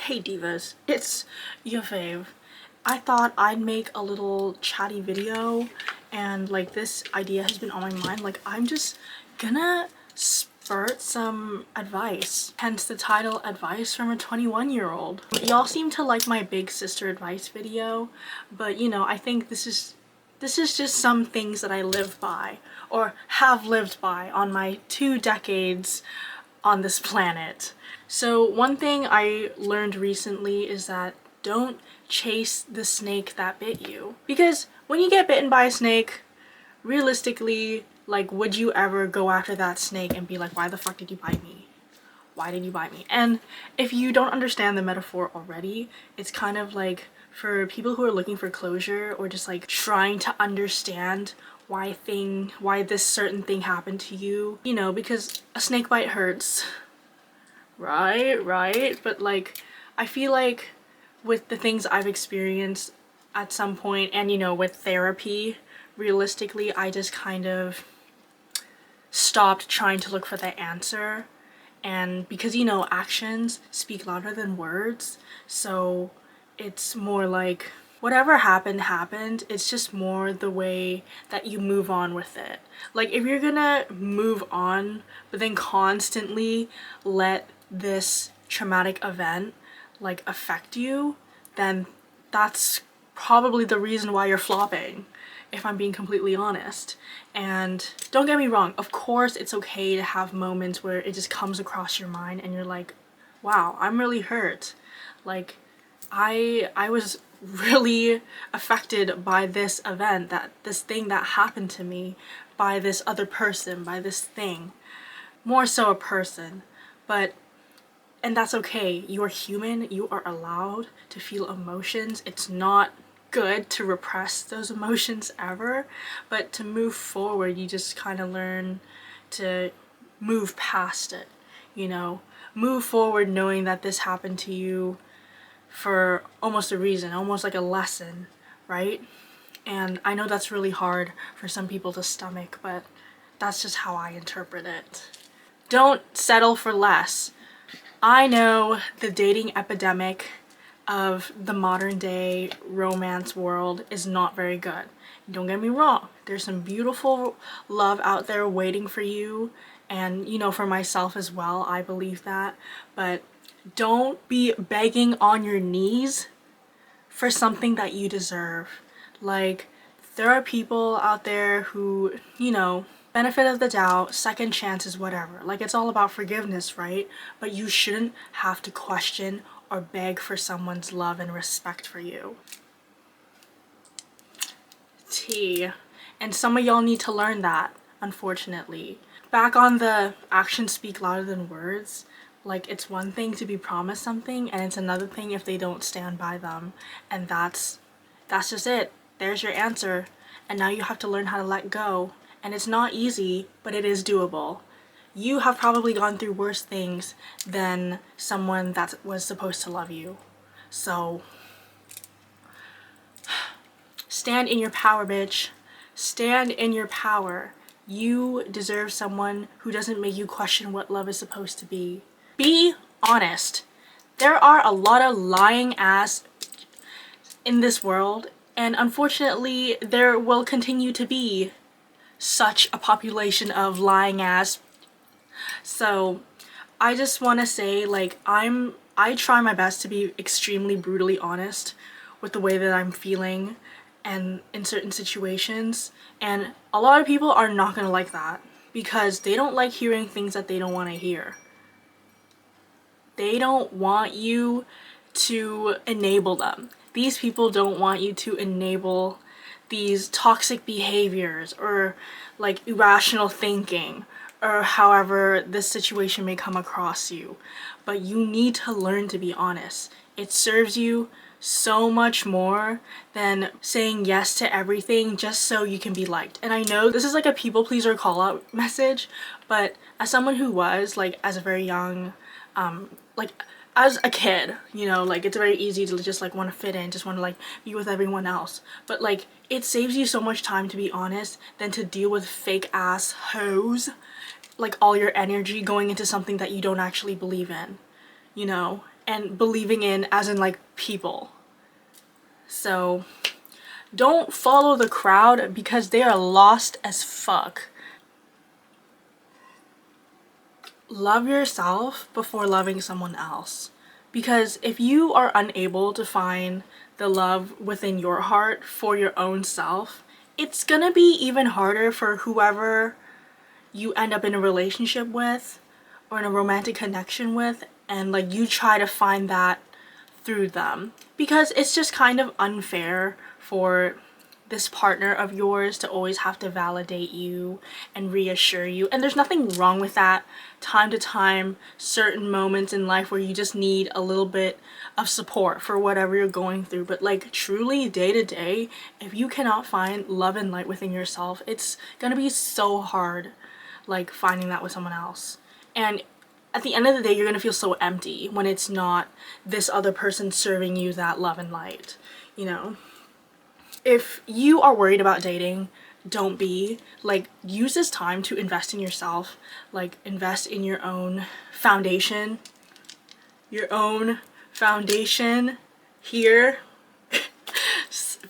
Hey divas, it's your fave. I thought I'd make a little chatty video and like this idea has been on my mind. Like I'm just gonna spurt some advice, hence the title Advice from a 21-year-old. Y'all seem to like my big sister advice video, but you know, I think this is just some things that I live by or have lived by on my 2 decades on this planet. So one thing I learned recently is that don't chase the snake that bit you. Because when you get bitten by a snake, realistically, like, would you ever go after that snake and be like, why the fuck did you bite me? Why did you bite me? And if you don't understand the metaphor already, it's kind of like for people who are looking for closure or just like trying to understand why this certain thing happened to you, you know, because a snake bite hurts, right, but like I feel like with the things I've experienced at some point, and you know, with therapy, realistically I just kind of stopped trying to look for the answer. And because, you know, actions speak louder than words, so it's more like whatever happened. It's just more the way that you move on with it. Like if you're gonna move on but then constantly let this traumatic event like affect you, then that's probably the reason why you're flopping, if I'm being completely honest. And don't get me wrong, of course it's okay to have moments where it just comes across your mind and you're like, wow, I'm really hurt. Like I was really affected by this event, this thing that happened to me, by this other person, by this thing. More so a person. And that's okay. You are human. You are allowed to feel emotions. It's not good to repress those emotions ever, but to move forward, you just kind of learn to move past it, you know? Move forward knowing that this happened to you for almost a reason, almost like a lesson, right? And I know that's really hard for some people to stomach, but that's just how I interpret it. Don't settle for less. I know the dating epidemic of the modern day romance world is not very good. Don't get me wrong, there's some beautiful love out there waiting for you, and you know, for myself as well, I believe that, but don't be begging on your knees for something that you deserve. Like, there are people out there who, you know, benefit of the doubt, second chances, whatever. Like, it's all about forgiveness, right? But you shouldn't have to question or beg for someone's love and respect for you. Tea. And some of y'all need to learn that, unfortunately. Back on the actions speak louder than words, like it's one thing to be promised something and it's another thing if they don't stand by them. And that's just it. There's your answer. And now you have to learn how to let go. And it's not easy, but it is doable. You have probably gone through worse things than someone that was supposed to love you. So stand in your power, bitch. Stand in your power. You deserve someone who doesn't make you question what love is supposed to be. Be honest. There are a lot of lying ass in this world, and unfortunately there will continue to be such a population of lying ass. So I just want to say, like, I try my best to be extremely brutally honest with the way that I'm feeling and in certain situations, and a lot of people are not gonna like that because they don't like hearing things that they don't want to hear. They don't want you to enable them. These people don't want you to enable these toxic behaviors or like irrational thinking or however this situation may come across you. But you need to learn to be honest. It serves you so much more than saying yes to everything just so you can be liked. And I know this is like a people pleaser call out message, but as someone who was like as a very young like as a kid, you know, like it's very easy to just like want to fit in, just want to like be with everyone else, but like it saves you so much time to be honest than to deal with fake ass hoes, like all your energy going into something that you don't actually believe in, you know. and believing in, as in like people. So don't follow the crowd because they are lost as fuck. Love yourself before loving someone else. Because if you are unable to find the love within your heart for your own self, it's gonna be even harder for whoever you end up in a relationship with or in a romantic connection with, and like you try to find that through them, because it's just kind of unfair for this partner of yours to always have to validate you and reassure you. And there's nothing wrong with that. Time to time, certain moments in life where you just need a little bit of support for whatever you're going through, but like truly day to day, if you cannot find love and light within yourself, it's gonna be so hard like finding that with someone else. And at the end of the day, you're gonna feel so empty when it's not this other person serving you that love and light, you know? If you are worried about dating, don't be. Like, use this time to invest in yourself. Like, invest in your own foundation. Your own foundation here.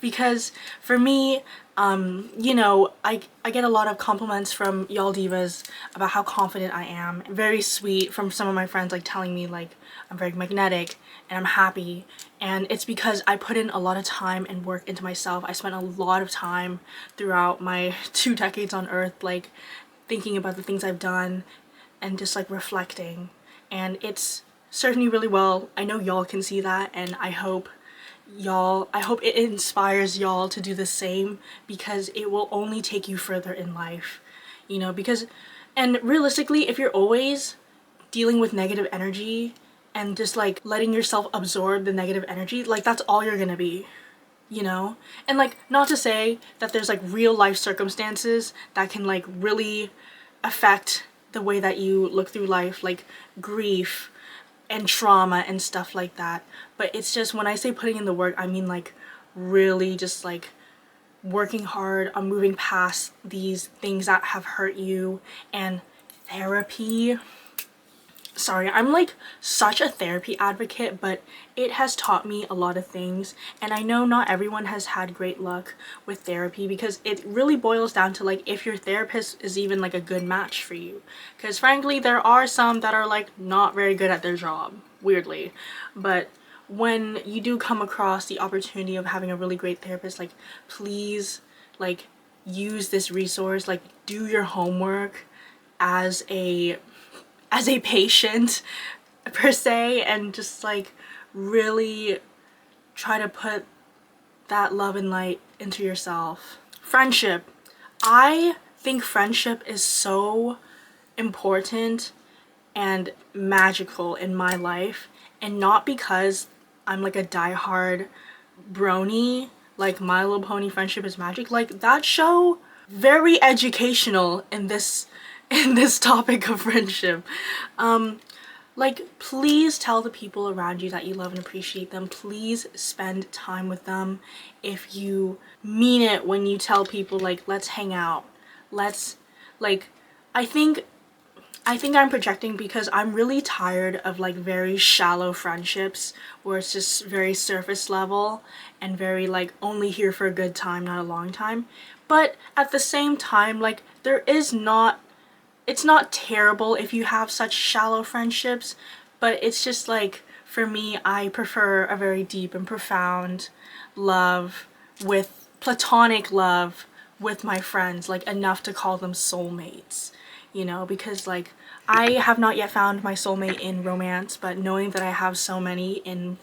Because for me, you know, I get a lot of compliments from y'all divas about how confident I am. Very sweet from some of my friends, like telling me like I'm very magnetic and I'm happy. And it's because I put in a lot of time and work into myself. I spent a lot of time throughout my 2 decades on earth, like thinking about the things I've done and just like reflecting. And it's served me really well. I know y'all can see that, and I hope it inspires y'all to do the same, because it will only take you further in life, you know? Because, and realistically, if you're always dealing with negative energy and just like letting yourself absorb the negative energy, like that's all you're gonna be, you know? And like, not to say that there's like real life circumstances that can like really affect the way that you look through life, like grief and trauma and stuff like that. But it's just, when I say putting in the work, I mean like really just like working hard on moving past these things that have hurt you. And therapy, sorry, I'm like such a therapy advocate, but it has taught me a lot of things. And I know not everyone has had great luck with therapy, because it really boils down to like if your therapist is even like a good match for you. Because frankly, there are some that are like not very good at their job, weirdly. But when you do come across the opportunity of having a really great therapist, like please like use this resource, like do your homework as a patient per se, and just like really try to put that love and light into yourself. Friendship. I think friendship is so important and magical in my life, and not because I'm like a diehard brony, like My Little Pony Friendship is Magic. Like that show, very educational in this topic of friendship. Like please tell the people around you that you love and appreciate them. Please spend time with them. If you mean it when you tell people like let's hang out, let's like, I think I'm projecting, because I'm really tired of like very shallow friendships where it's just very surface level and very like only here for a good time, not a long time. But at the same time, like it's not terrible if you have such shallow friendships, but it's just like, for me, I prefer a very deep and profound love, with platonic love with my friends, like enough to call them soulmates, you know? Because like I have not yet found my soulmate in romance, but knowing that I have so many in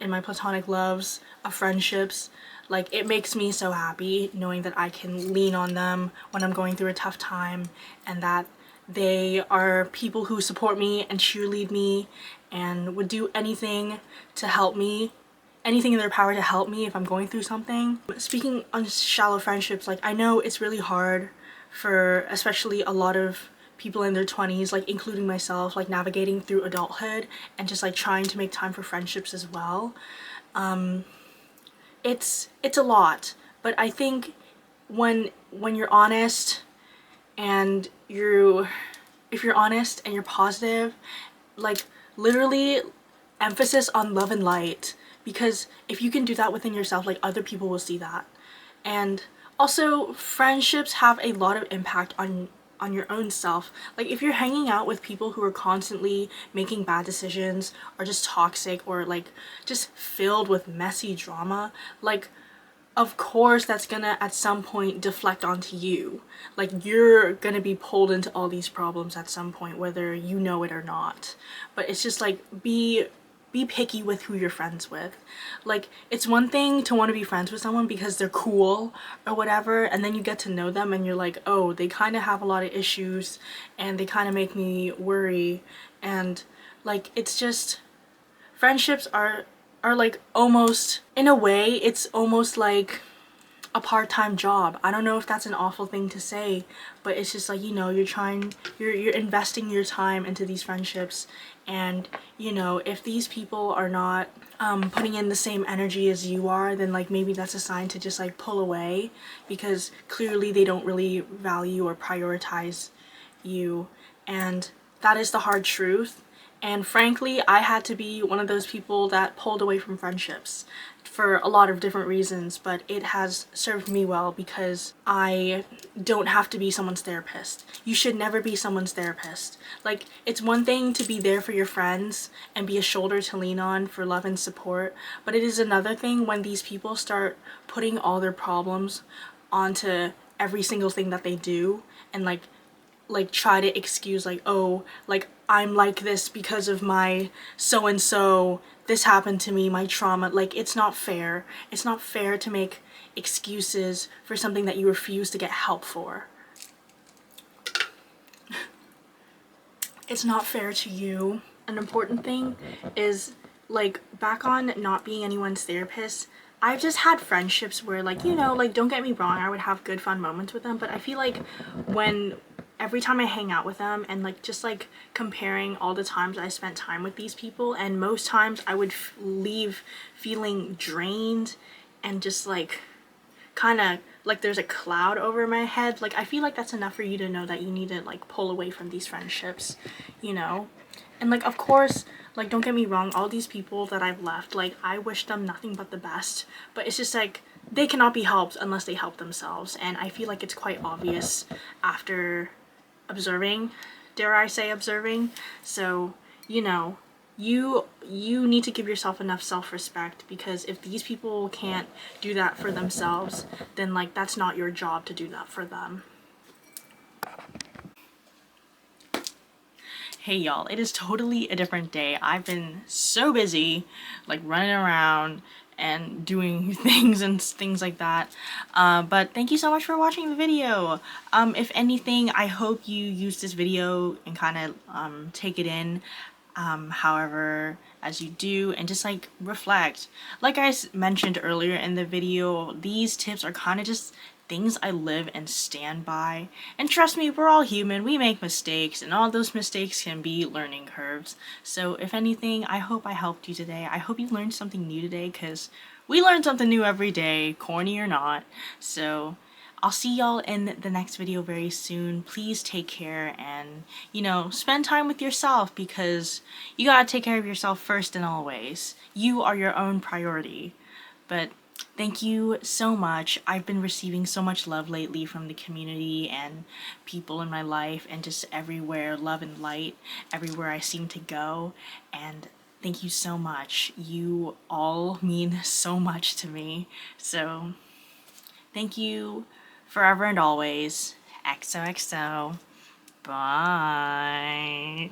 my platonic loves of friendships, like it makes me so happy knowing that I can lean on them when I'm going through a tough time, and that they are people who support me and cheerlead me and would do anything to help me, anything in their power to help me if I'm going through something. Speaking on shallow friendships, like I know it's really hard for especially a lot of people in their 20s, like including myself, like navigating through adulthood and just like trying to make time for friendships as well. It's a lot, but I think when you're honest and if you're honest and you're positive, like literally emphasis on love and light, because if you can do that within yourself, like other people will see that. And also, friendships have a lot of impact on your own self. Like if you're hanging out with people who are constantly making bad decisions or just toxic or like just filled with messy drama, like of course that's gonna at some point deflect onto you. Like you're gonna be pulled into all these problems at some point, whether you know it or not. But it's just like be picky with who you're friends with. Like it's one thing to want to be friends with someone because they're cool or whatever, and then you get to know them and you're like, oh, they kind of have a lot of issues and they kind of make me worry. And like it's just, friendships are like almost, in a way it's almost like a part-time job. I don't know if that's an awful thing to say, but it's just like, you know, you're investing your time into these friendships, and you know, if these people are not putting in the same energy as you are, then like maybe that's a sign to just like pull away, because clearly they don't really value or prioritize you. And that is the hard truth. And frankly, I had to be one of those people that pulled away from friendships for a lot of different reasons, but it has served me well because I don't have to be someone's therapist. You should never be someone's therapist. Like, it's one thing to be there for your friends and be a shoulder to lean on for love and support, but it is another thing when these people start putting all their problems onto every single thing that they do, and like try to excuse like, oh, like I'm like this because of my so and so, this happened to me, my trauma. Like it's not fair. It's not fair to make excuses for something that you refuse to get help for. It's not fair to you. An important thing is, like, back on not being anyone's therapist, I've just had friendships where, like, you know, like, don't get me wrong, I would have good fun moments with them, but I feel like when every time I hang out with them and like just like comparing all the times I spent time with these people, and most times I would leave feeling drained and just like kind of like there's a cloud over my head. Like I feel like that's enough for you to know that you need to like pull away from these friendships, you know? And like of course, like don't get me wrong, all these people that I've left, like I wish them nothing but the best, but it's just like they cannot be helped unless they help themselves. And I feel like it's quite obvious after observing, dare I say observing. So, you know, you need to give yourself enough self-respect, because if these people can't do that for themselves, then like that's not your job to do that for them. Hey y'all, it is totally a different day. I've been so busy like running around and doing things and things like that, but thank you so much for watching the video. If anything, I hope you use this video and kind of take it in however as you do, and just like reflect. Like I mentioned earlier in the video, these tips are kind of just things I live and stand by. And trust me, we're all human, we make mistakes, and all those mistakes can be learning curves. So if anything, I hope I helped you today. I hope you learned something new today, because we learn something new every day, corny or not. So I'll see y'all in the next video very soon. Please take care and, you know, spend time with yourself, because you gotta take care of yourself first and always. You are your own priority. But thank you so much. I've been receiving so much love lately from the community and people in my life, and just everywhere, love and light everywhere I seem to go. And thank you so much. You all mean so much to me. So thank you forever and always. XOXO. Bye.